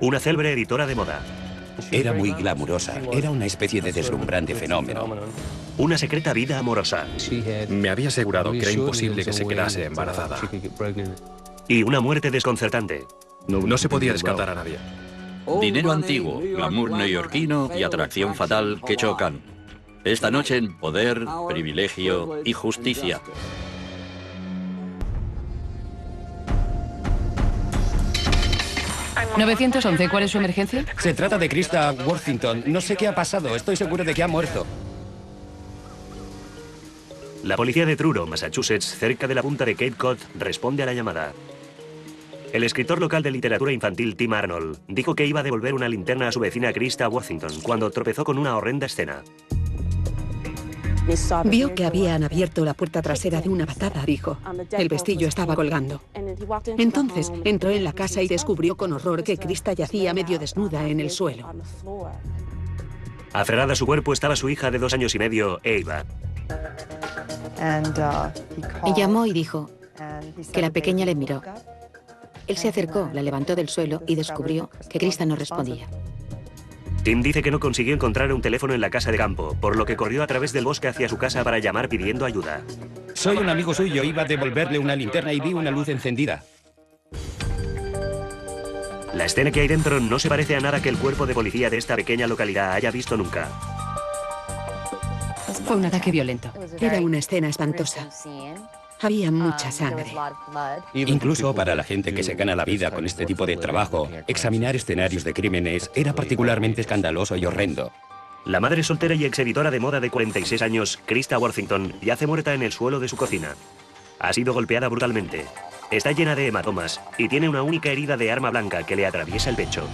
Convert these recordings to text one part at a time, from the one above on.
Una célebre editora de moda. Era muy glamurosa, era una especie de deslumbrante fenómeno. Una secreta vida amorosa. Me había asegurado que era imposible que se quedase embarazada. Y una muerte desconcertante. No se podía descartar a nadie. Dinero antiguo, glamour neoyorquino y atracción fatal que chocan. Esta noche en Poder, Privilegio y Justicia. ¿911? ¿Cuál es su emergencia? Se trata de Krista Worthington. No sé qué ha pasado, estoy seguro de que ha muerto. La policía de Truro, Massachusetts, cerca de la punta de Cape Cod, responde a la llamada. El escritor local de literatura infantil Tim Arnold dijo que iba a devolver una linterna a su vecina Krista Worthington cuando tropezó con una horrenda escena. Vio que habían abierto la puerta trasera de una patada, dijo. El vestillo estaba colgando. Entonces entró en la casa y descubrió con horror que Krista yacía medio desnuda en el suelo. Aferrada a su cuerpo estaba su hija de 2 años y medio, Ava. Y llamó y dijo que la pequeña le miró. Él se acercó, la levantó del suelo y descubrió que Krista no respondía. Tim dice que no consiguió encontrar un teléfono en la casa de campo, por lo que corrió a través del bosque hacia su casa para llamar pidiendo ayuda. Soy un amigo suyo, iba a devolverle una linterna y vi una luz encendida. La escena que hay dentro no se parece a nada que el cuerpo de policía de esta pequeña localidad haya visto nunca. Fue un ataque violento. Era una escena espantosa. Había mucha sangre. Incluso para la gente que se gana la vida con este tipo de trabajo, examinar escenarios de crímenes era particularmente escandaloso y horrendo. La madre soltera y exeditora de moda de 46 años, Krista Worthington, yace muerta en el suelo de su cocina. Ha sido golpeada brutalmente. Está llena de hematomas y tiene una única herida de arma blanca que le atraviesa el pecho.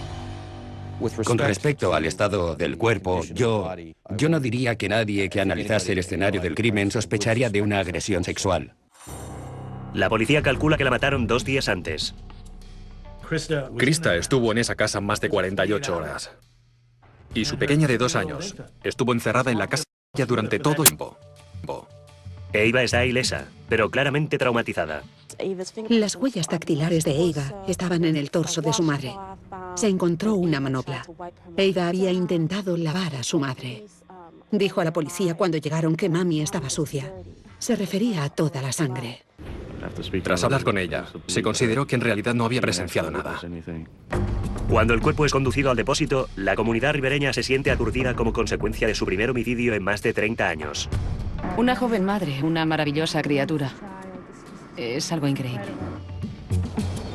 Con respecto al estado del cuerpo, yo no diría que nadie que analizase el escenario del crimen sospecharía de una agresión sexual. La policía calcula que la mataron 2 días antes. Krista estuvo en esa casa más de 48 horas. Y su pequeña de 2 años estuvo encerrada en la casa durante todo el tiempo. Ava está ilesa, pero claramente traumatizada. Las huellas dactilares de Ava estaban en el torso de su madre. Se encontró una manopla. Ava había intentado lavar a su madre. Dijo a la policía cuando llegaron que mami estaba sucia. Se refería a toda la sangre. Tras hablar con ella, se consideró que en realidad no había presenciado nada. Cuando el cuerpo es conducido al depósito, la comunidad ribereña se siente aturdida como consecuencia de su primer homicidio en más de 30 años. Una joven madre, una maravillosa criatura. Es algo increíble.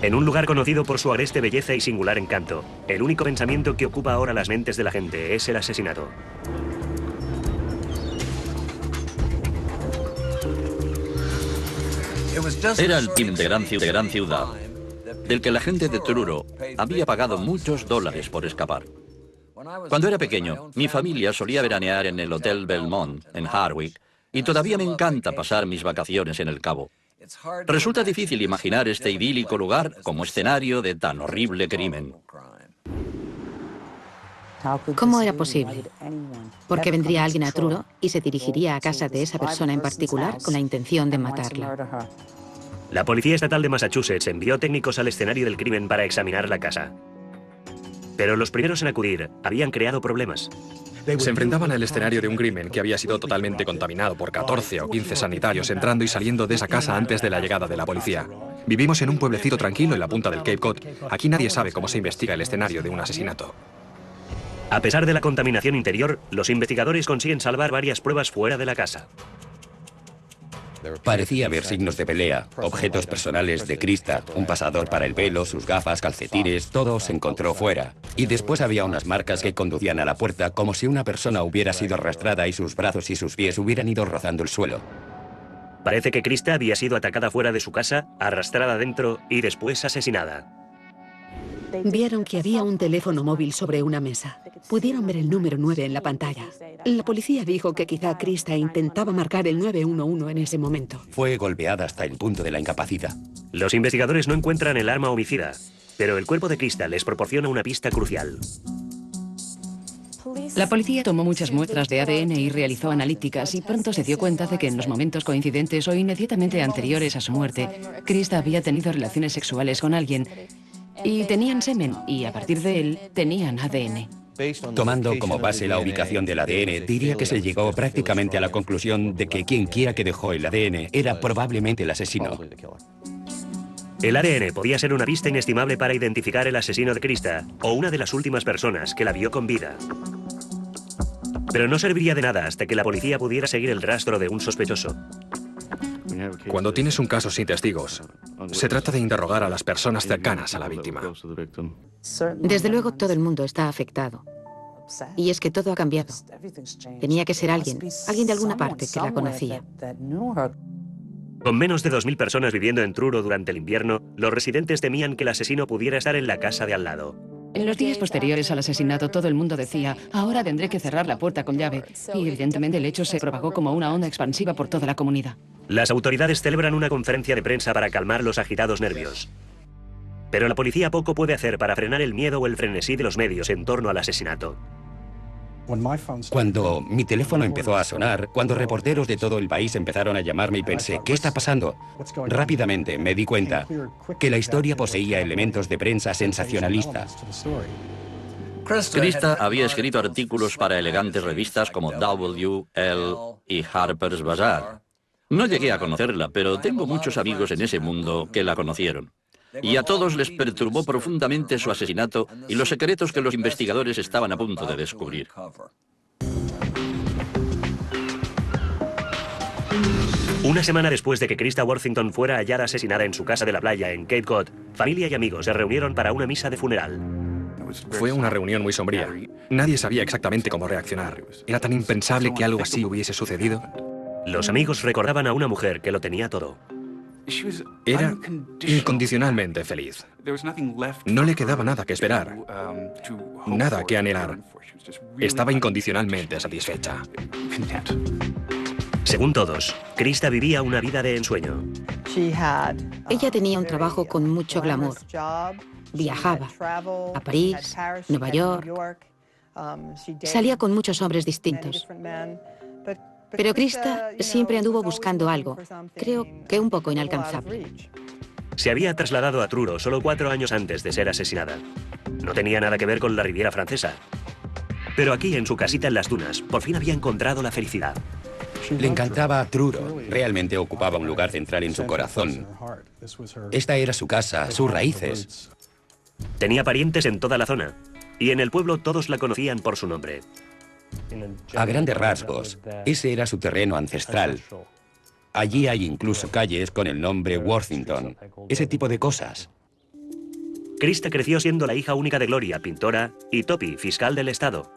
En un lugar conocido por su agreste belleza y singular encanto, el único pensamiento que ocupa ahora las mentes de la gente es el asesinato. Era el crimen de gran ciudad, del que la gente de Truro había pagado muchos dólares por escapar. Cuando era pequeño, mi familia solía veranear en el Hotel Belmont, en Hardwick, y todavía me encanta pasar mis vacaciones en el Cabo. Resulta difícil imaginar este idílico lugar como escenario de tan horrible crimen. ¿Cómo era posible? Porque vendría alguien a Truro y se dirigiría a casa de esa persona en particular con la intención de matarla. La Policía Estatal de Massachusetts envió técnicos al escenario del crimen para examinar la casa. Pero los primeros en acudir habían creado problemas. Se enfrentaban al escenario de un crimen que había sido totalmente contaminado por 14 o 15 sanitarios entrando y saliendo de esa casa antes de la llegada de la policía. Vivimos en un pueblecito tranquilo en la punta del Cape Cod. Aquí nadie sabe cómo se investiga el escenario de un asesinato. A pesar de la contaminación interior, los investigadores consiguen salvar varias pruebas fuera de la casa. Parecía haber signos de pelea, objetos personales de Krista, un pasador para el pelo, sus gafas, calcetines, todo se encontró fuera. Y después había unas marcas que conducían a la puerta como si una persona hubiera sido arrastrada y sus brazos y sus pies hubieran ido rozando el suelo. Parece que Krista había sido atacada fuera de su casa, arrastrada dentro y después asesinada. Vieron que había un teléfono móvil sobre una mesa. Pudieron ver el número 9 en la pantalla. La policía dijo que quizá Krista intentaba marcar el 911 en ese momento. Fue golpeada hasta el punto de la incapacidad. Los investigadores no encuentran el arma homicida, pero el cuerpo de Krista les proporciona una pista crucial. La policía tomó muchas muestras de ADN y realizó analíticas y pronto se dio cuenta de que en los momentos coincidentes o inmediatamente anteriores a su muerte, Krista había tenido relaciones sexuales con alguien Y tenían semen, y a partir de él tenían ADN. Tomando como base la ubicación del ADN, diría que se llegó prácticamente a la conclusión de que quien quiera que dejó el ADN era probablemente el asesino. El ADN podía ser una pista inestimable para identificar el asesino de Krista o una de las últimas personas que la vio con vida. Pero no serviría de nada hasta que la policía pudiera seguir el rastro de un sospechoso. Cuando tienes un caso sin testigos, se trata de interrogar a las personas cercanas a la víctima. Desde luego todo el mundo está afectado. Y es que todo ha cambiado. Tenía que ser alguien de alguna parte que la conocía. Con menos de 2.000 personas viviendo en Truro durante el invierno, los residentes temían que el asesino pudiera estar en la casa de al lado. En los días posteriores al asesinato, todo el mundo decía, ahora tendré que cerrar la puerta con llave. Y evidentemente el hecho se propagó como una onda expansiva por toda la comunidad. Las autoridades celebran una conferencia de prensa para calmar los agitados nervios. Pero la policía poco puede hacer para frenar el miedo o el frenesí de los medios en torno al asesinato. Cuando mi teléfono empezó a sonar, cuando reporteros de todo el país empezaron a llamarme y pensé, ¿qué está pasando? Rápidamente me di cuenta que la historia poseía elementos de prensa sensacionalista. Krista había escrito artículos para elegantes revistas como W, Elle y Harper's Bazaar. No llegué a conocerla, pero tengo muchos amigos en ese mundo que la conocieron. Y a todos les perturbó profundamente su asesinato y los secretos que los investigadores estaban a punto de descubrir. Una semana después de que Krista Worthington fuera hallada asesinada en su casa de la playa en Cape Cod, familia y amigos se reunieron para una misa de funeral. Fue una reunión muy sombría. Nadie sabía exactamente cómo reaccionar. Era tan impensable que algo así hubiese sucedido. Los amigos recordaban a una mujer que lo tenía todo. Era incondicionalmente feliz. No le quedaba nada que esperar, nada que anhelar. Estaba incondicionalmente satisfecha. Según todos, Krista vivía una vida de ensueño. Ella tenía un trabajo con mucho glamour. Viajaba a París, Nueva York. Salía con muchos hombres distintos. Pero Krista siempre anduvo buscando algo, creo que un poco inalcanzable. Se había trasladado a Truro solo 4 años antes de ser asesinada. No tenía nada que ver con la Riviera Francesa. Pero aquí, en su casita en las dunas, por fin había encontrado la felicidad. Le encantaba Truro, realmente ocupaba un lugar central en su corazón. Esta era su casa, sus raíces. Tenía parientes en toda la zona, y en el pueblo todos la conocían por su nombre. A grandes rasgos, ese era su terreno ancestral. Allí hay incluso calles con el nombre Worthington, ese tipo de cosas. Krista creció siendo la hija única de Gloria, pintora, y Toppy, fiscal del estado.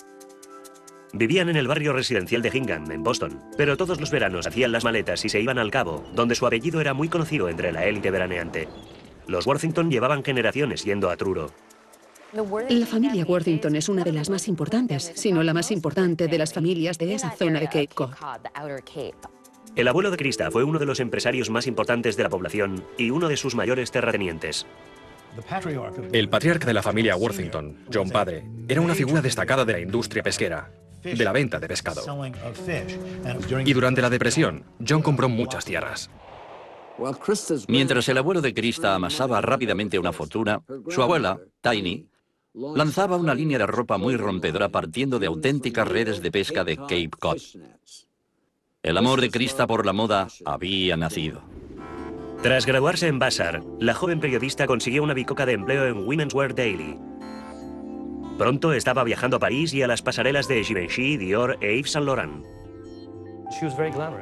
Vivían en el barrio residencial de Hingham, en Boston, pero todos los veranos hacían las maletas y se iban al Cabo, donde su apellido era muy conocido entre la élite veraneante. Los Worthington llevaban generaciones yendo a Truro. La familia Worthington es una de las más importantes, si no la más importante de las familias de esa zona de Cape Cod. El abuelo de Krista fue uno de los empresarios más importantes de la población y uno de sus mayores terratenientes. El patriarca de la familia Worthington, John Padre, era una figura destacada de la industria pesquera, de la venta de pescado. Y durante la depresión, John compró muchas tierras. Mientras el abuelo de Krista amasaba rápidamente una fortuna, su abuela, Tiny, lanzaba una línea de ropa muy rompedora partiendo de auténticas redes de pesca de Cape Cod. El amor de Krista por la moda había nacido. Tras graduarse en Vassar, la joven periodista consiguió una bicoca de empleo en Women's Wear Daily. Pronto estaba viajando a París y a las pasarelas de Givenchy, Dior e Yves Saint Laurent.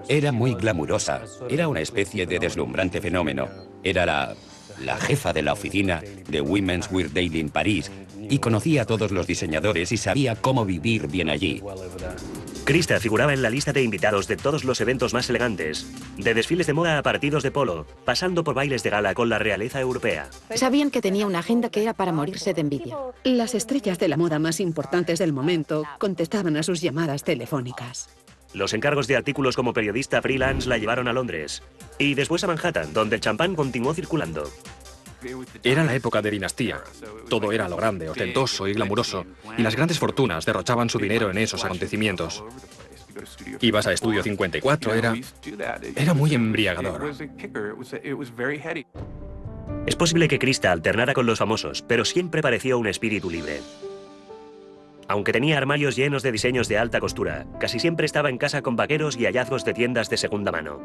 Era muy glamurosa, era una especie de deslumbrante fenómeno. Era la jefa de la oficina de Women's Wear Daily en París y conocía a todos los diseñadores y sabía cómo vivir bien allí. Krista figuraba en la lista de invitados de todos los eventos más elegantes, de desfiles de moda a partidos de polo, pasando por bailes de gala con la realeza europea. Sabían que tenía una agenda que era para morirse de envidia. Las estrellas de la moda más importantes del momento contestaban a sus llamadas telefónicas. Los encargos de artículos como periodista freelance la llevaron a Londres y después a Manhattan, donde el champán continuó circulando. Era la época de dinastía. Todo era a lo grande, ostentoso y glamuroso, y las grandes fortunas derrochaban su dinero en esos acontecimientos. Ibas a Estudio 54, era muy embriagador. Es posible que Krista alternara con los famosos, pero siempre pareció un espíritu libre. Aunque tenía armarios llenos de diseños de alta costura, casi siempre estaba en casa con vaqueros y hallazgos de tiendas de segunda mano.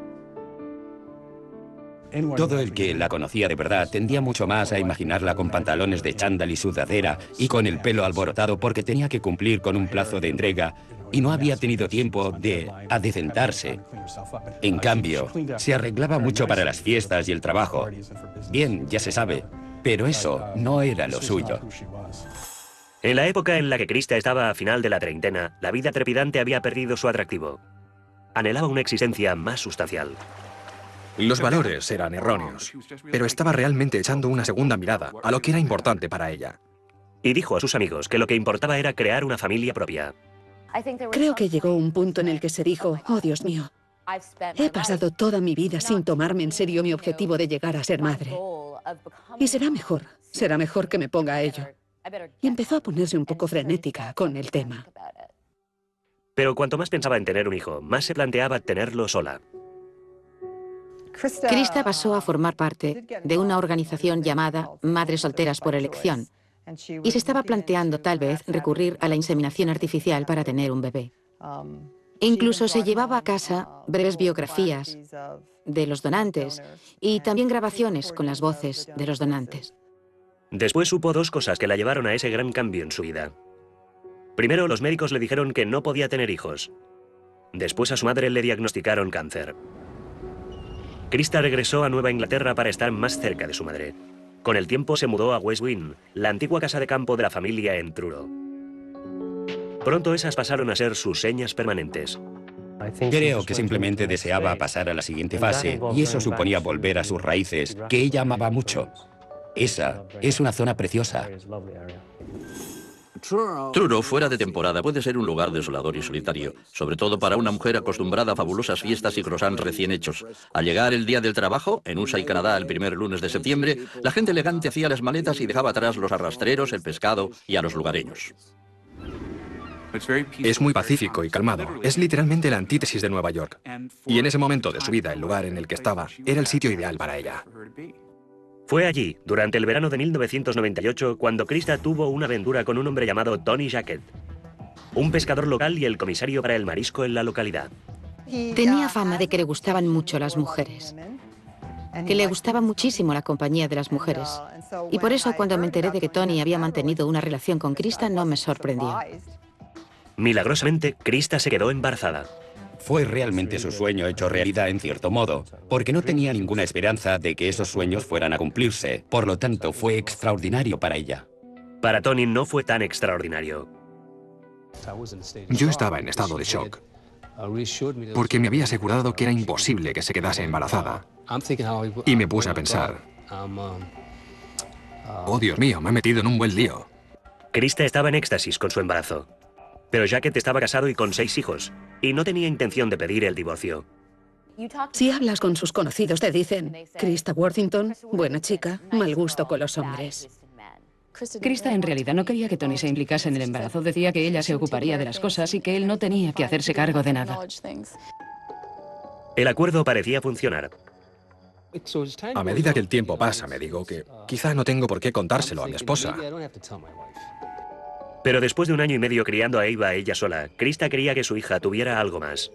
Todo el que la conocía de verdad tendía mucho más a imaginarla con pantalones de chándal y sudadera y con el pelo alborotado porque tenía que cumplir con un plazo de entrega y no había tenido tiempo de adecentarse. En cambio, se arreglaba mucho para las fiestas y el trabajo. Bien, ya se sabe, pero eso no era lo suyo. En la época en la que Krista estaba a final de la treintena, la vida trepidante había perdido su atractivo. Anhelaba una existencia más sustancial. Los valores eran erróneos, pero estaba realmente echando una segunda mirada a lo que era importante para ella. Y dijo a sus amigos que lo que importaba era crear una familia propia. Creo que llegó un punto en el que se dijo, oh Dios mío, he pasado toda mi vida sin tomarme en serio mi objetivo de llegar a ser madre. Y será mejor que me ponga a ello. Y empezó a ponerse un poco frenética con el tema. Pero cuanto más pensaba en tener un hijo, más se planteaba tenerlo sola. Krista pasó a formar parte de una organización llamada Madres Solteras por Elección y se estaba planteando tal vez recurrir a la inseminación artificial para tener un bebé. Incluso se llevaba a casa breves biografías de los donantes y también grabaciones con las voces de los donantes. Después supo dos cosas que la llevaron a ese gran cambio en su vida. Primero, los médicos le dijeron que no podía tener hijos. Después a su madre le diagnosticaron cáncer. Krista regresó a Nueva Inglaterra para estar más cerca de su madre. Con el tiempo se mudó a West Wing, la antigua casa de campo de la familia en Truro. Pronto esas pasaron a ser sus señas permanentes. Creo que simplemente deseaba pasar a la siguiente fase y eso suponía volver a sus raíces, que ella amaba mucho. Esa es una zona preciosa. Truro, fuera de temporada, puede ser un lugar desolador y solitario, sobre todo para una mujer acostumbrada a fabulosas fiestas y croissants recién hechos. Al llegar el día del trabajo, en USA y Canadá el primer lunes de septiembre, la gente elegante hacía las maletas y dejaba atrás los arrastreros, el pescado y a los lugareños. Es muy pacífico y calmado. Es literalmente la antítesis de Nueva York. Y en ese momento de su vida, el lugar en el que estaba era el sitio ideal para ella. Fue allí, durante el verano de 1998, cuando Krista tuvo una aventura con un hombre llamado Tony Jackett, un pescador local y el comisario para el marisco en la localidad. Tenía fama de que le gustaban mucho las mujeres, que le gustaba muchísimo la compañía de las mujeres. Y por eso cuando me enteré de que Tony había mantenido una relación con Krista no me sorprendió. Milagrosamente, Krista se quedó embarazada. Fue realmente su sueño hecho realidad en cierto modo, porque no tenía ninguna esperanza de que esos sueños fueran a cumplirse. Por lo tanto, fue extraordinario para ella. Para Tony no fue tan extraordinario. Yo estaba en estado de shock, porque me había asegurado que era imposible que se quedase embarazada. Y me puse a pensar, oh Dios mío, me he metido en un buen lío. Krista estaba en éxtasis con su embarazo. Pero Jackett estaba casado y con 6 hijos, y no tenía intención de pedir el divorcio. Si hablas con sus conocidos te dicen, Krista Worthington, buena chica, mal gusto con los hombres. Krista en realidad no quería que Tony se implicase en el embarazo. Decía que ella se ocuparía de las cosas y que él no tenía que hacerse cargo de nada. El acuerdo parecía funcionar. A medida que el tiempo pasa, me digo que quizá no tengo por qué contárselo a mi esposa. Pero después de 1 año y medio criando a Eva ella sola, Krista quería que su hija tuviera algo más.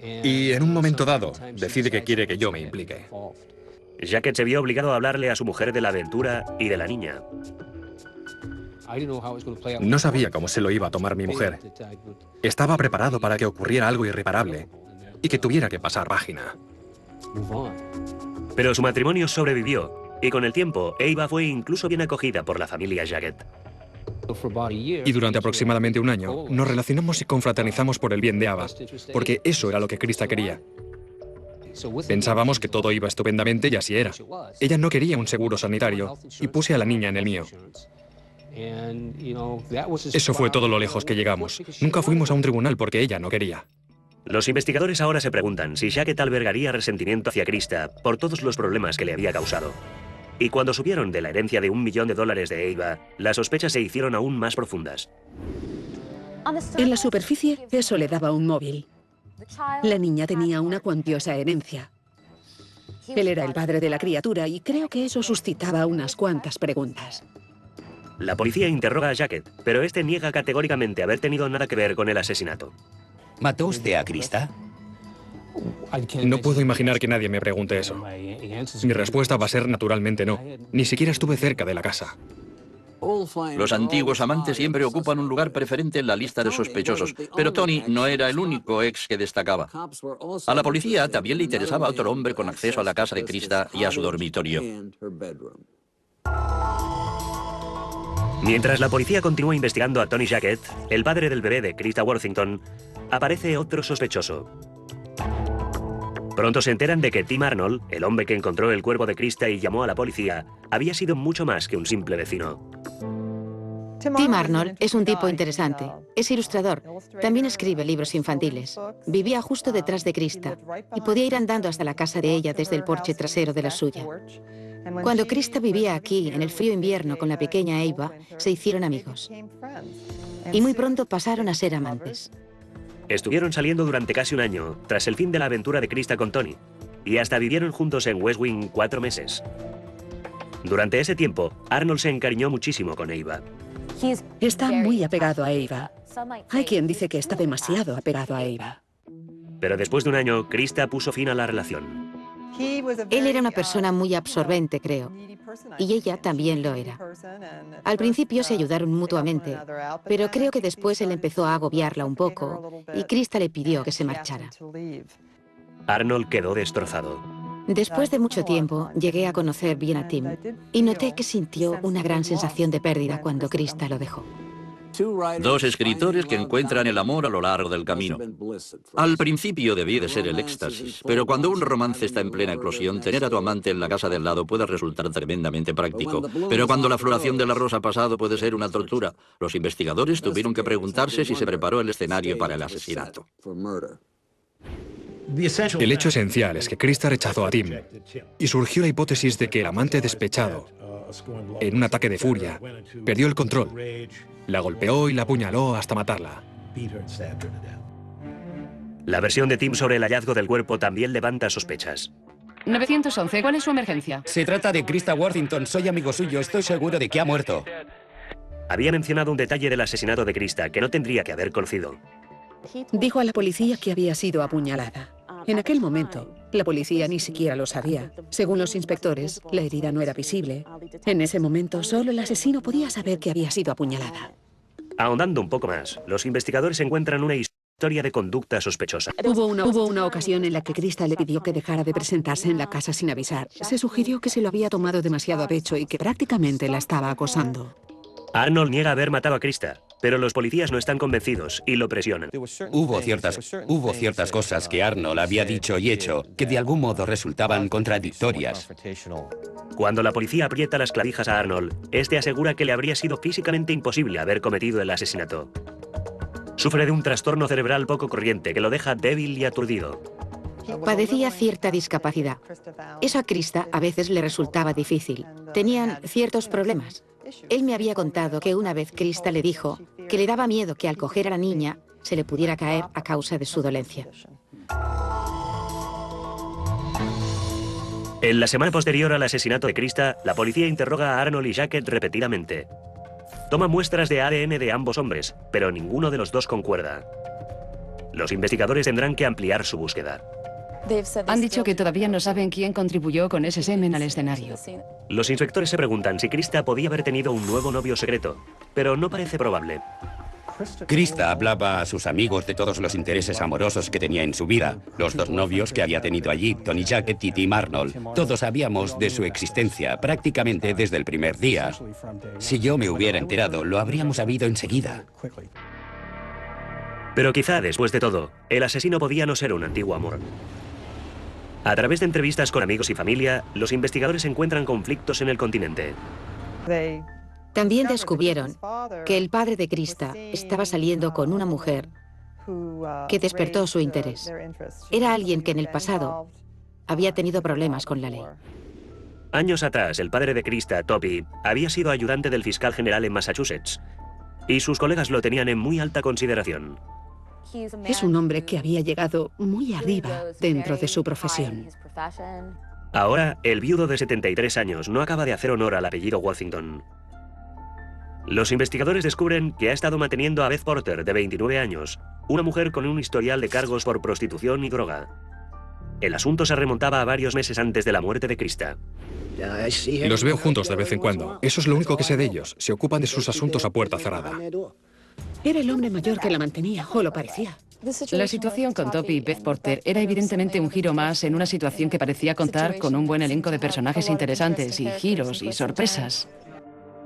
Y en un momento dado, decide que quiere que yo me implique. Jackett se vio obligado a hablarle a su mujer de la aventura y de la niña. No sabía cómo se lo iba a tomar mi mujer. Estaba preparado para que ocurriera algo irreparable y que tuviera que pasar página. Pero su matrimonio sobrevivió, y con el tiempo, Eva fue incluso bien acogida por la familia Jackett. Y durante aproximadamente 1 año, nos relacionamos y confraternizamos por el bien de Ava, porque eso era lo que Krista quería. Pensábamos que todo iba estupendamente y así era. Ella no quería un seguro sanitario y puse a la niña en el mío. Eso fue todo lo lejos que llegamos. Nunca fuimos a un tribunal porque ella no quería. Los investigadores ahora se preguntan si Jackett albergaría resentimiento hacia Krista por todos los problemas que le había causado. Y cuando supieron de la herencia de $1 millón de Eva, las sospechas se hicieron aún más profundas. En la superficie, eso le daba un móvil. La niña tenía una cuantiosa herencia. Él era el padre de la criatura y creo que eso suscitaba unas cuantas preguntas. La policía interroga a Jacket, pero este niega categóricamente haber tenido nada que ver con el asesinato. ¿Mató usted a Krista? No puedo imaginar que nadie me pregunte eso. Mi respuesta va a ser naturalmente no. Ni siquiera estuve cerca de la casa. Los antiguos amantes siempre ocupan un lugar preferente en la lista de sospechosos, pero Tony no era el único ex que destacaba. A la policía también le interesaba otro hombre con acceso a la casa de Krista y a su dormitorio. Mientras la policía continúa investigando a Tony Jacket, el padre del bebé de Krista Worthington, aparece otro sospechoso. Pronto se enteran de que Tim Arnold, el hombre que encontró el cuerpo de Krista y llamó a la policía, había sido mucho más que un simple vecino. Tim Arnold es un tipo interesante. Es ilustrador. También escribe libros infantiles. Vivía justo detrás de Krista y podía ir andando hasta la casa de ella desde el porche trasero de la suya. Cuando Krista vivía aquí, en el frío invierno, con la pequeña Eva, se hicieron amigos. Y muy pronto pasaron a ser amantes. Estuvieron saliendo durante casi un año, tras el fin de la aventura de Krista con Tony, y hasta vivieron juntos en West Wing 4 meses. Durante ese tiempo, Arnold se encariñó muchísimo con Eva. Está muy apegado a Eva. Hay quien dice que está demasiado apegado a Eva. Pero después de un año, Krista puso fin a la relación. Él era una persona muy absorbente, creo, y ella también lo era. Al principio se ayudaron mutuamente, pero creo que después él empezó a agobiarla un poco y Krista le pidió que se marchara. Arnold quedó destrozado. Después de mucho tiempo, llegué a conocer bien a Tim y noté que sintió una gran sensación de pérdida cuando Krista lo dejó. Dos escritores que encuentran el amor a lo largo del camino. Al principio debí de ser el éxtasis, pero cuando un romance está en plena eclosión, tener a tu amante en la casa del lado puede resultar tremendamente práctico. Pero cuando la floración de la rosa ha pasado puede ser una tortura. Los investigadores tuvieron que preguntarse si se preparó el escenario para el asesinato. El hecho esencial es que Krista rechazó a Tim y surgió la hipótesis de que el amante despechado, en un ataque de furia, perdió el control, la golpeó y la apuñaló hasta matarla. La versión de Tim sobre el hallazgo del cuerpo también levanta sospechas. 911, ¿cuál es su emergencia? Se trata de Krista Worthington, soy amigo suyo, estoy seguro de que ha muerto. Había mencionado un detalle del asesinato de Krista que no tendría que haber conocido. Dijo a la policía que había sido apuñalada. En aquel momento, la policía ni siquiera lo sabía. Según los inspectores, la herida no era visible. En ese momento, solo el asesino podía saber que había sido apuñalada. Ahondando un poco más, los investigadores encuentran una historia de conducta sospechosa. Hubo una ocasión en la que Krista le pidió que dejara de presentarse en la casa sin avisar. Se sugirió que se lo había tomado demasiado a pecho y que prácticamente la estaba acosando. Arnold niega haber matado a Krista, pero los policías no están convencidos y lo presionan. Hubo ciertas cosas que Arnold había dicho y hecho que de algún modo resultaban contradictorias. Cuando la policía aprieta las clavijas a Arnold, este asegura que le habría sido físicamente imposible haber cometido el asesinato. Sufre de un trastorno cerebral poco corriente que lo deja débil y aturdido. Padecía cierta discapacidad. Eso a Krista a veces le resultaba difícil. Tenían ciertos problemas. Él me había contado que una vez Krista le dijo que le daba miedo que al coger a la niña se le pudiera caer a causa de su dolencia. En la semana posterior al asesinato de Krista, la policía interroga a Arnold y Jacket repetidamente. Toma muestras de ADN de ambos hombres, pero ninguno de los dos concuerda. Los investigadores tendrán que ampliar su búsqueda. Han dicho que todavía no saben quién contribuyó con ese semen al escenario. Los inspectores se preguntan si Krista podía haber tenido un nuevo novio secreto, pero no parece probable. Krista hablaba a sus amigos de todos los intereses amorosos que tenía en su vida. Los dos novios que había tenido allí, Tony Jacket y Tim Arnold. Todos sabíamos de su existencia prácticamente desde el primer día. Si yo me hubiera enterado, lo habríamos sabido enseguida. Pero quizá, después de todo, el asesino podía no ser un antiguo amor. A través de entrevistas con amigos y familia, los investigadores encuentran conflictos en el continente. También descubrieron que el padre de Krista estaba saliendo con una mujer que despertó su interés. Era alguien que en el pasado había tenido problemas con la ley. Años atrás, el padre de Krista, Toby, había sido ayudante del fiscal general en Massachusetts, y sus colegas lo tenían en muy alta consideración. Es un hombre que había llegado muy arriba dentro de su profesión. Ahora, el viudo de 73 años no acaba de hacer honor al apellido Worthington. Los investigadores descubren que ha estado manteniendo a Beth Porter, de 29 años, una mujer con un historial de cargos por prostitución y droga. El asunto se remontaba a varios meses antes de la muerte de Krista. Los veo juntos de vez en cuando. Eso es lo único que sé de ellos. Se ocupan de sus asuntos a puerta cerrada. Era el hombre mayor que la mantenía, o lo parecía. La situación con Toby y Beth Porter era evidentemente un giro más en una situación que parecía contar con un buen elenco de personajes interesantes y giros y sorpresas.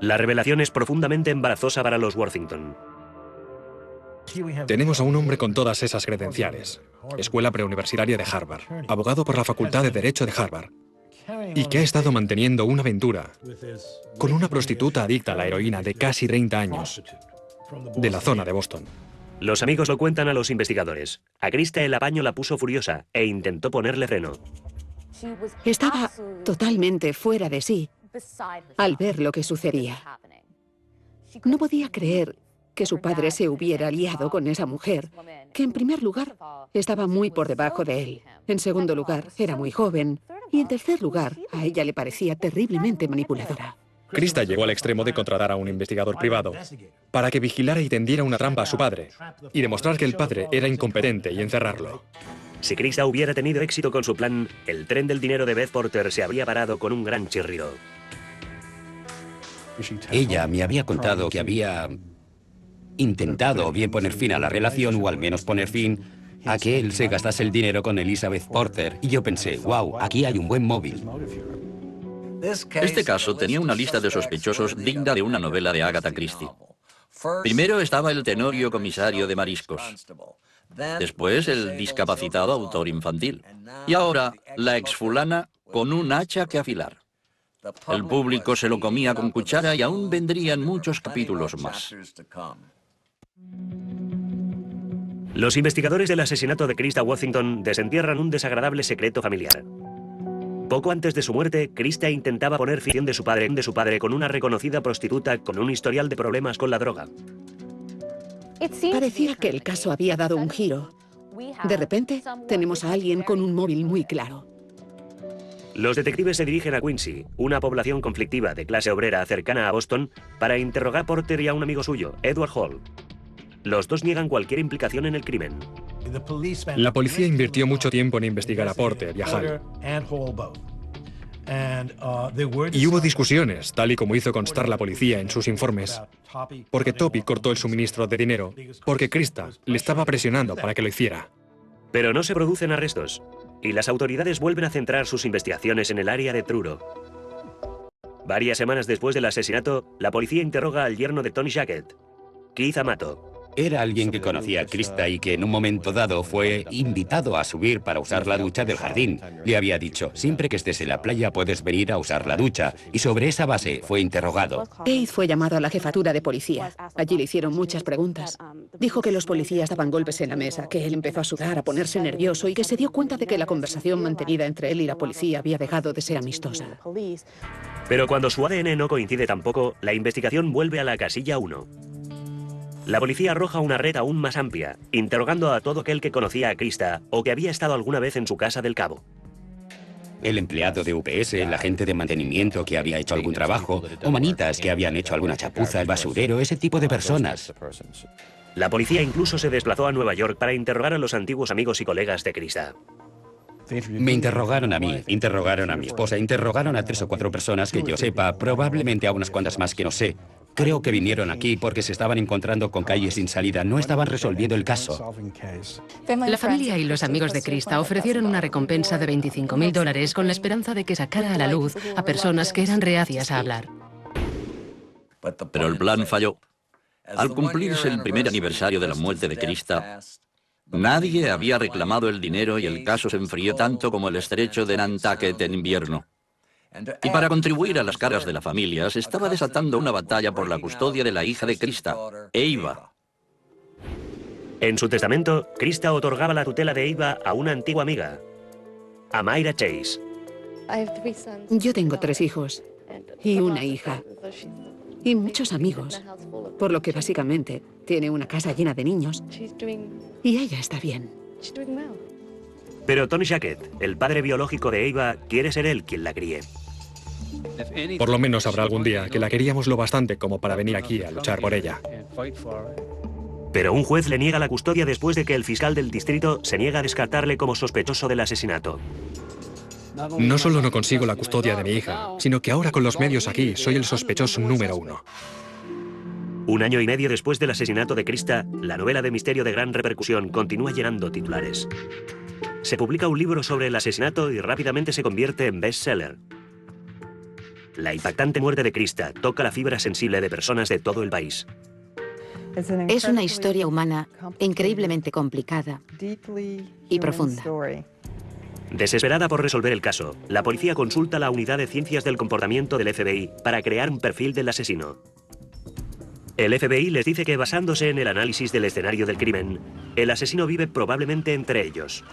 La revelación es profundamente embarazosa para los Worthington. Tenemos a un hombre con todas esas credenciales. Escuela preuniversitaria de Harvard, abogado por la Facultad de Derecho de Harvard, y que ha estado manteniendo una aventura con una prostituta adicta a la heroína de casi 30 años, de la zona de Boston. Los amigos lo cuentan a los investigadores. A Krista el apaño la puso furiosa e intentó ponerle freno. Estaba totalmente fuera de sí al ver lo que sucedía. No podía creer que su padre se hubiera aliado con esa mujer, que en primer lugar estaba muy por debajo de él, en segundo lugar era muy joven y en tercer lugar a ella le parecía terriblemente manipuladora. Krista llegó al extremo de contratar a un investigador privado para que vigilara y tendiera una trampa a su padre y demostrar que el padre era incompetente y encerrarlo. Si Krista hubiera tenido éxito con su plan, el tren del dinero de Beth Porter se habría parado con un gran chirrido. Ella me había contado que había intentado bien poner fin a la relación o al menos poner fin a que él se gastase el dinero con Elizabeth Porter. Y yo pensé, wow, aquí hay un buen móvil. Este caso tenía una lista de sospechosos digna de una novela de Agatha Christie. Primero estaba el tenorio comisario de mariscos. Después el discapacitado autor infantil. Y ahora la exfulana con un hacha que afilar. El público se lo comía con cuchara y aún vendrían muchos capítulos más. Los investigadores del asesinato de Krista Worthington desentierran un desagradable secreto familiar. Poco antes de su muerte, Krista intentaba poner fin de su padre con una reconocida prostituta con un historial de problemas con la droga. Parecía que el caso había dado un giro. De repente, tenemos a alguien con un móvil muy claro. Los detectives se dirigen a Quincy, una población conflictiva de clase obrera cercana a Boston, para interrogar a Porter y a un amigo suyo, Edward Hall. Los dos niegan cualquier implicación en el crimen. La policía invirtió mucho tiempo en investigar a Porter y a Hall. Y hubo discusiones, tal y como hizo constar la policía en sus informes, porque Toby cortó el suministro de dinero, porque Krista le estaba presionando para que lo hiciera. Pero no se producen arrestos, y las autoridades vuelven a centrar sus investigaciones en el área de Truro. Varias semanas después del asesinato, la policía interroga al yerno de Tony Jackett, Keith Amato. Era alguien que conocía a Krista y que en un momento dado fue invitado a subir para usar la ducha del jardín. Le había dicho, siempre que estés en la playa puedes venir a usar la ducha. Y sobre esa base fue interrogado. Keith fue llamado a la jefatura de policía. Allí le hicieron muchas preguntas. Dijo que los policías daban golpes en la mesa, que él empezó a sudar, a ponerse nervioso y que se dio cuenta de que la conversación mantenida entre él y la policía había dejado de ser amistosa. Pero cuando su ADN no coincide tampoco, la investigación vuelve a la casilla 1. La policía arroja una red aún más amplia, interrogando a todo aquel que conocía a Krista o que había estado alguna vez en su casa del Cabo. El empleado de UPS, el agente de mantenimiento que había hecho algún trabajo, o manitas que habían hecho alguna chapuza, el basurero, ese tipo de personas. La policía incluso se desplazó a Nueva York para interrogar a los antiguos amigos y colegas de Krista. Me interrogaron a mí, interrogaron a mi esposa, interrogaron a 3 o 4 personas que yo sepa, probablemente a unas cuantas más que no sé. Creo que vinieron aquí porque se estaban encontrando con calles sin salida, no estaban resolviendo el caso. La familia y los amigos de Krista ofrecieron una recompensa de $25.000 con la esperanza de que sacara a la luz a personas que eran reacias a hablar. Pero el plan falló. Al cumplirse el primer aniversario de la muerte de Krista, nadie había reclamado el dinero y el caso se enfrió tanto como el estrecho de Nantucket en invierno. Y para contribuir a las cargas de la familia, se estaba desatando una batalla por la custodia de la hija de Krista, Eva. En su testamento, Krista otorgaba la tutela de Eva a una antigua amiga, a Myra Chase. Yo tengo 3 hijos y una hija y muchos amigos, por lo que básicamente tiene una casa llena de niños y ella está bien. Pero Tony Jackett, el padre biológico de Ava, quiere ser él quien la críe. Por lo menos habrá algún día que la queríamos lo bastante como para venir aquí a luchar por ella. Pero un juez le niega la custodia después de que el fiscal del distrito se niega a descartarle como sospechoso del asesinato. No solo no consigo la custodia de mi hija, sino que ahora con los medios aquí soy el sospechoso número 1. Un año y medio después del asesinato de Krista, la novela de misterio de gran repercusión continúa llenando titulares. Se publica un libro sobre el asesinato y rápidamente se convierte en bestseller. La impactante muerte de Krista toca la fibra sensible de personas de todo el país. Es una historia humana increíblemente complicada y profunda. Desesperada por resolver el caso, la policía consulta la unidad de ciencias del comportamiento del FBI para crear un perfil del asesino. El FBI les dice que basándose en el análisis del escenario del crimen, el asesino vive probablemente entre ellos.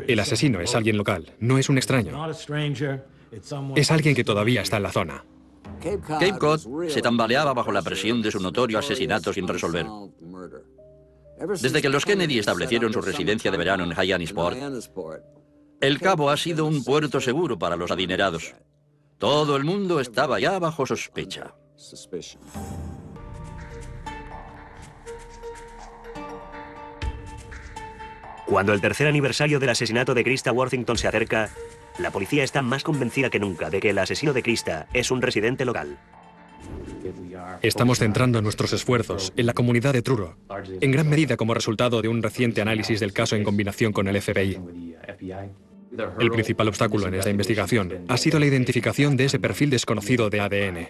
El asesino es alguien local, no es un extraño. Es alguien que todavía está en la zona. Cape Cod se tambaleaba bajo la presión de su notorio asesinato sin resolver. Desde que los Kennedy establecieron su residencia de verano en Hyannisport, el Cabo ha sido un puerto seguro para los adinerados. Todo el mundo estaba ya bajo sospecha. Cuando el tercer aniversario del asesinato de Krista Worthington se acerca, la policía está más convencida que nunca de que el asesino de Krista es un residente local. Estamos centrando nuestros esfuerzos en la comunidad de Truro, en gran medida como resultado de un reciente análisis del caso en combinación con el FBI. El principal obstáculo en esta investigación ha sido la identificación de ese perfil desconocido de ADN.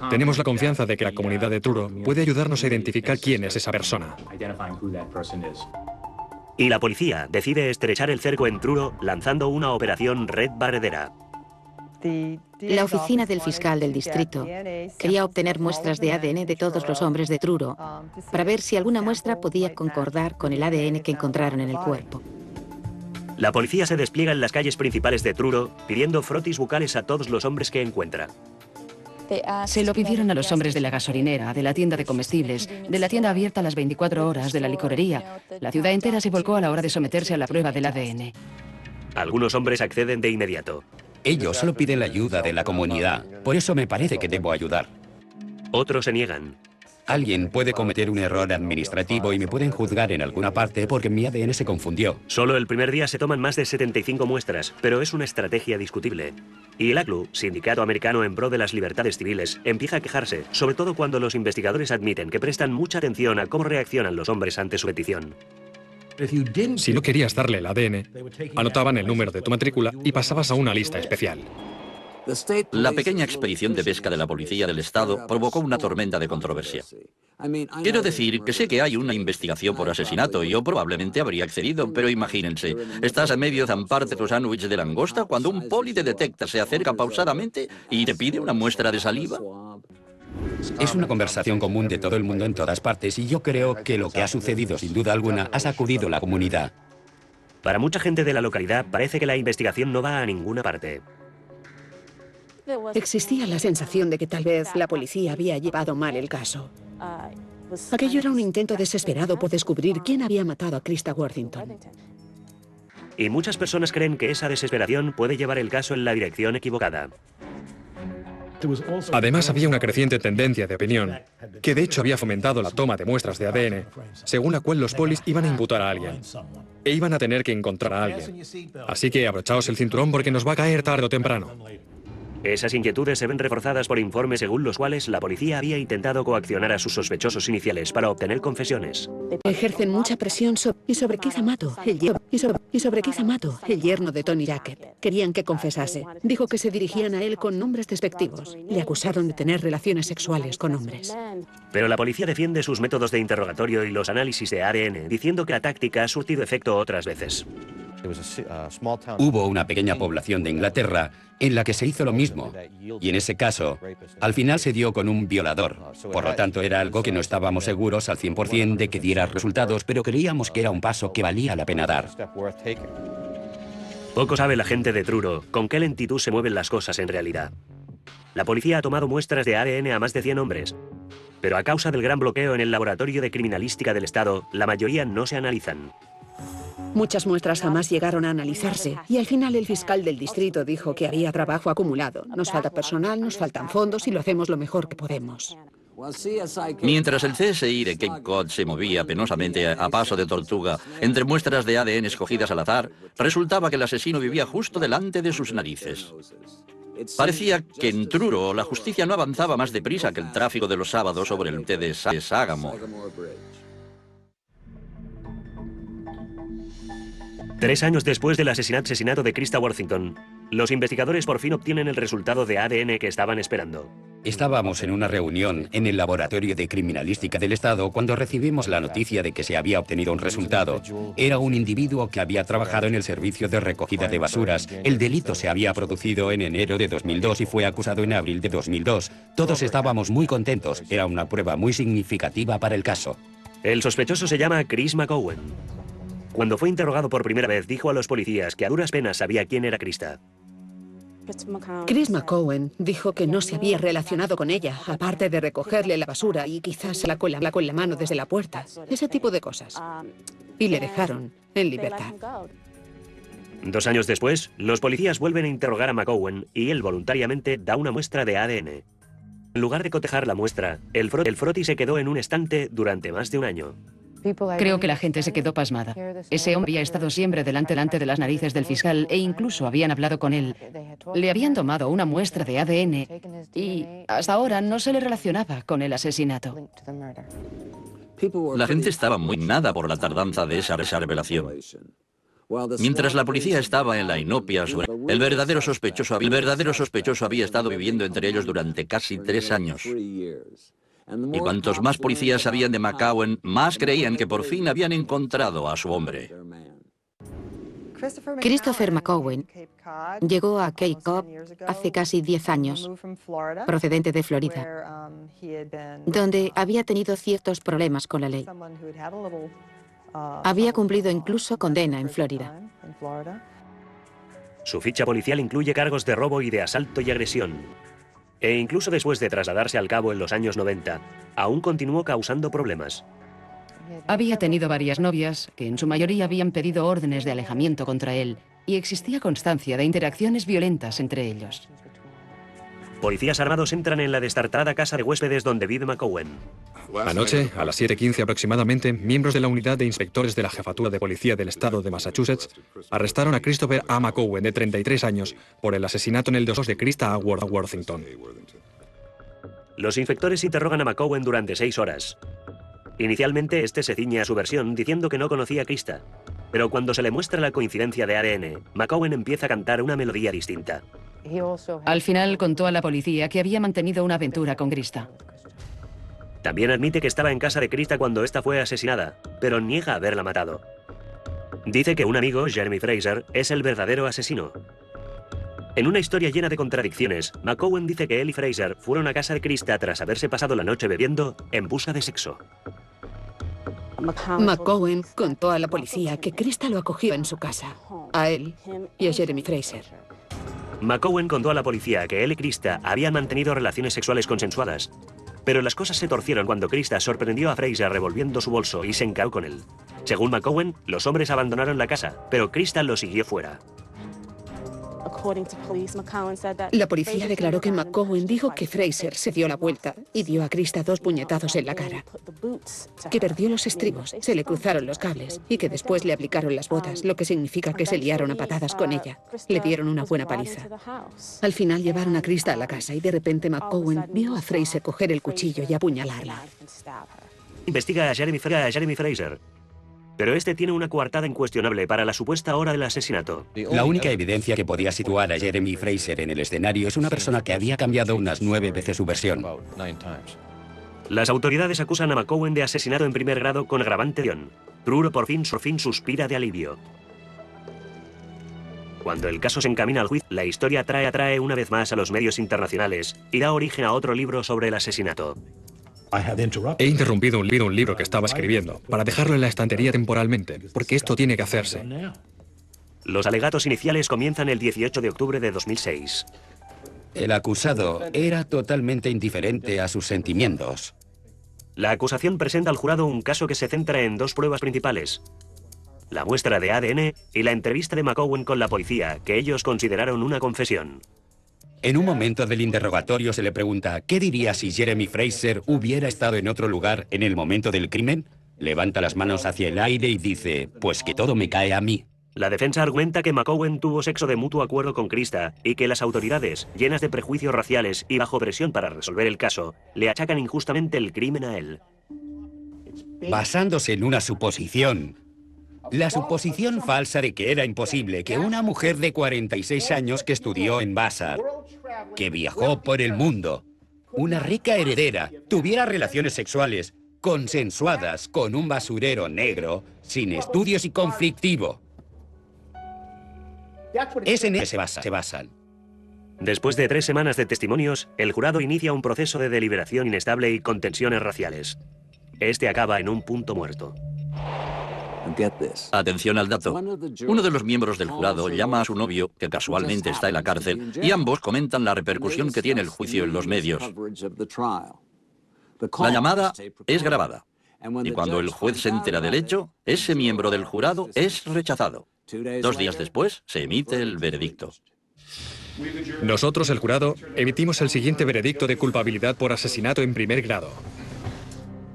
Tenemos la confianza de que la comunidad de Truro puede ayudarnos a identificar quién es esa persona. Y la policía decide estrechar el cerco en Truro lanzando una operación Red Barredera. La oficina del fiscal del distrito quería obtener muestras de ADN de todos los hombres de Truro para ver si alguna muestra podía concordar con el ADN que encontraron en el cuerpo. La policía se despliega en las calles principales de Truro pidiendo frotis bucales a todos los hombres que encuentra. Se lo pidieron a los hombres de la gasolinera, de la tienda de comestibles, de la tienda abierta a las 24 horas, de la licorería. La ciudad entera se volcó a la hora de someterse a la prueba del ADN. Algunos hombres acceden de inmediato. Ellos solo piden la ayuda de la comunidad. Por eso me parece que debo ayudar. Otros se niegan. Alguien puede cometer un error administrativo y me pueden juzgar en alguna parte porque mi ADN se confundió. Solo el primer día se toman más de 75 muestras, pero es una estrategia discutible. Y el ACLU, Sindicato Americano en pro de las libertades civiles, empieza a quejarse, sobre todo cuando los investigadores admiten que prestan mucha atención a cómo reaccionan los hombres ante su petición. Si no querías darle el ADN, anotaban el número de tu matrícula y pasabas a una lista especial. La pequeña expedición de pesca de la Policía del Estado provocó una tormenta de controversia. Quiero decir que sé que hay una investigación por asesinato y yo probablemente habría accedido, pero imagínense, estás a medio zamparte tu sándwich de langosta cuando un poli te detecta, se acerca pausadamente y te pide una muestra de saliva. Es una conversación común de todo el mundo en todas partes y yo creo que lo que ha sucedido sin duda alguna ha sacudido la comunidad. Para mucha gente de la localidad parece que la investigación no va a ninguna parte. Existía la sensación de que tal vez la policía había llevado mal el caso. Aquello era un intento desesperado por descubrir quién había matado a Krista Worthington. Y muchas personas creen que esa desesperación puede llevar el caso en la dirección equivocada. Además, había una creciente tendencia de opinión, que de hecho había fomentado la toma de muestras de ADN, según la cual los polis iban a imputar a alguien. E iban a tener que encontrar a alguien. Así que abrochaos el cinturón porque nos va a caer tarde o temprano. Esas inquietudes se ven reforzadas por informes según los cuales la policía había intentado coaccionar a sus sospechosos iniciales para obtener confesiones. Ejercen mucha presión sobre Keith Amato, el yerno de Tony Jackett. Querían que confesase. Dijo que se dirigían a él con nombres despectivos. Le acusaron de tener relaciones sexuales con hombres. Pero la policía defiende sus métodos de interrogatorio y los análisis de ADN, diciendo que la táctica ha surtido efecto otras veces. Hubo una pequeña población de Inglaterra en la que se hizo lo mismo, y en ese caso, al final se dio con un violador. Por lo tanto, era algo que no estábamos seguros al 100% de que diera resultados, pero creíamos que era un paso que valía la pena dar. Poco sabe la gente de Truro con qué lentitud se mueven las cosas en realidad. La policía ha tomado muestras de ADN a más de 100 hombres, pero a causa del gran bloqueo en el Laboratorio de Criminalística del Estado, la mayoría no se analizan. Muchas muestras jamás llegaron a analizarse y al final el fiscal del distrito dijo que había trabajo acumulado. Nos falta personal, nos faltan fondos y lo hacemos lo mejor que podemos. Mientras el CSI de Cape Cod se movía penosamente a paso de tortuga entre muestras de ADN escogidas al azar, resultaba que el asesino vivía justo delante de sus narices. Parecía que en Truro la justicia no avanzaba más deprisa que el tráfico de los sábados sobre el puente de Sagamore. 3 años después del asesinato de Krista Worthington, los investigadores por fin obtienen el resultado de ADN que estaban esperando. Estábamos en una reunión en el Laboratorio de Criminalística del Estado cuando recibimos la noticia de que se había obtenido un resultado. Era un individuo que había trabajado en el servicio de recogida de basuras. El delito se había producido en enero de 2002 y fue acusado en abril de 2002. Todos estábamos muy contentos. Era una prueba muy significativa para el caso. El sospechoso se llama Chris McCowan. Cuando fue interrogado por primera vez, dijo a los policías que a duras penas sabía quién era Krista. Chris McCowan dijo que no se había relacionado con ella, aparte de recogerle la basura y quizás la con la mano desde la puerta. Ese tipo de cosas. Y le dejaron en libertad. 2 años después, los policías vuelven a interrogar a McCowan y él voluntariamente da una muestra de ADN. En lugar de cotejar la muestra, el froti se quedó en un estante durante más de un año. Creo que la gente se quedó pasmada. Ese hombre había estado siempre delante de las narices del fiscal e incluso habían hablado con él. Le habían tomado una muestra de ADN y hasta ahora no se le relacionaba con el asesinato. La gente estaba muy nada por la tardanza de esa revelación. Mientras la policía estaba en la inopia sobre el verdadero sospechoso había estado viviendo entre ellos durante casi 3 años. Y cuantos más policías sabían de McCowan, más creían que por fin habían encontrado a su hombre. Christopher McCowan llegó a Cape Cod hace casi 10 años, procedente de Florida, donde había tenido ciertos problemas con la ley. Había cumplido incluso condena en Florida. Su ficha policial incluye cargos de robo y de asalto y agresión. E incluso después de trasladarse al Cabo en los años 90, aún continuó causando problemas. Había tenido varias novias que en su mayoría habían pedido órdenes de alejamiento contra él y existía constancia de interacciones violentas entre ellos. Policías armados entran en la destartalada casa de huéspedes donde vive McCowan. Anoche, a las 7:15 aproximadamente, miembros de la unidad de inspectores de la Jefatura de Policía del Estado de Massachusetts arrestaron a Christopher A. McCowan, de 33 años, por el asesinato en el 2 de Krista A. Worthington. Los inspectores interrogan a McCowan durante 6 horas. Inicialmente, este se ciñe a su versión diciendo que no conocía a Krista. Pero cuando se le muestra la coincidencia de ADN, McCowan empieza a cantar una melodía distinta. Al final contó a la policía que había mantenido una aventura con Krista. También admite que estaba en casa de Krista cuando esta fue asesinada, pero niega haberla matado. Dice que un amigo, Jeremy Fraser, es el verdadero asesino. En una historia llena de contradicciones, McCowan dice que él y Fraser fueron a casa de Krista tras haberse pasado la noche bebiendo en busca de sexo. McCowan contó a la policía que Krista lo acogió en su casa, a él y a Jeremy Fraser. McCowan contó a la policía que él y Krista habían mantenido relaciones sexuales consensuadas, pero las cosas se torcieron cuando Krista sorprendió a Fraser revolviendo su bolso y se encaró con él. Según McCowan, los hombres abandonaron la casa, pero Krista lo siguió fuera. La policía declaró que McCowan dijo que Fraser se dio la vuelta y dio a Krista 2 puñetazos en la cara, que perdió los estribos, se le cruzaron los cables y que después le aplicaron las botas, lo que significa que se liaron a patadas con ella. Le dieron una buena paliza. Al final llevaron a Krista a la casa y de repente McCowan vio a Fraser coger el cuchillo y apuñalarla. Investiga a Jeremy Fraser. Pero este tiene una coartada incuestionable para la supuesta hora del asesinato. La única evidencia que podía situar a Jeremy Fraser en el escenario es una persona que había cambiado unas 9 veces su versión. Las autoridades acusan a McCowan de asesinato en primer grado con agravante de guión. Truro por fin suspira de alivio. Cuando el caso se encamina al juicio, la historia atrae una vez más a los medios internacionales y da origen a otro libro sobre el asesinato. He interrumpido un libro que estaba escribiendo para dejarlo en la estantería temporalmente, porque esto tiene que hacerse. Los alegatos iniciales comienzan el 18 de octubre de 2006. El acusado era totalmente indiferente a sus sentimientos. La acusación presenta al jurado un caso que se centra en 2 pruebas principales. la muestra de ADN y la entrevista de McCowan con la policía, que ellos consideraron una confesión. En un momento del interrogatorio se le pregunta, ¿qué diría si Jeremy Fraser hubiera estado en otro lugar en el momento del crimen? Levanta las manos hacia el aire y dice, pues que todo me cae a mí. La defensa argumenta que McCowan tuvo sexo de mutuo acuerdo con Krista y que las autoridades, llenas de prejuicios raciales y bajo presión para resolver el caso, le achacan injustamente el crimen a él. Basándose en una suposición. La suposición falsa de que era imposible que una mujer de 46 años que estudió en Vassar, que viajó por el mundo, una rica heredera, tuviera relaciones sexuales consensuadas con un basurero negro, sin estudios y conflictivo. Es en eso se basan. Después de 3 semanas de testimonios, el jurado inicia un proceso de deliberación inestable y con tensiones raciales. Este acaba en un punto muerto. Atención al dato. Uno de los miembros del jurado llama a su novio, que casualmente está en la cárcel, y ambos comentan la repercusión que tiene el juicio en los medios. La llamada es grabada. Y cuando el juez se entera del hecho, ese miembro del jurado es rechazado. 2 días después, se emite el veredicto. Nosotros, el jurado, emitimos el siguiente veredicto de culpabilidad por asesinato en primer grado.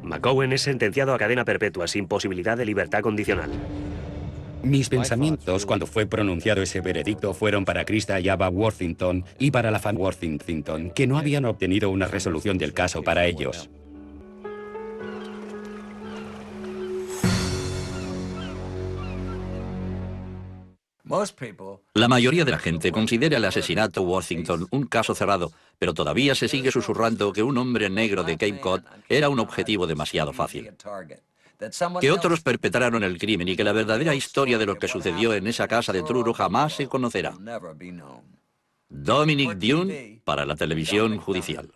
McCowan es sentenciado a cadena perpetua sin posibilidad de libertad condicional. Mis pensamientos cuando fue pronunciado ese veredicto fueron para Krista y Ava Worthington y para la familia Worthington, que no habían obtenido una resolución del caso para ellos. La mayoría de la gente considera el asesinato Worthington un caso cerrado, pero todavía se sigue susurrando que un hombre negro de Cape Cod era un objetivo demasiado fácil. Que otros perpetraron el crimen y que la verdadera historia de lo que sucedió en esa casa de Truro jamás se conocerá. Dominic Dunne para la televisión judicial.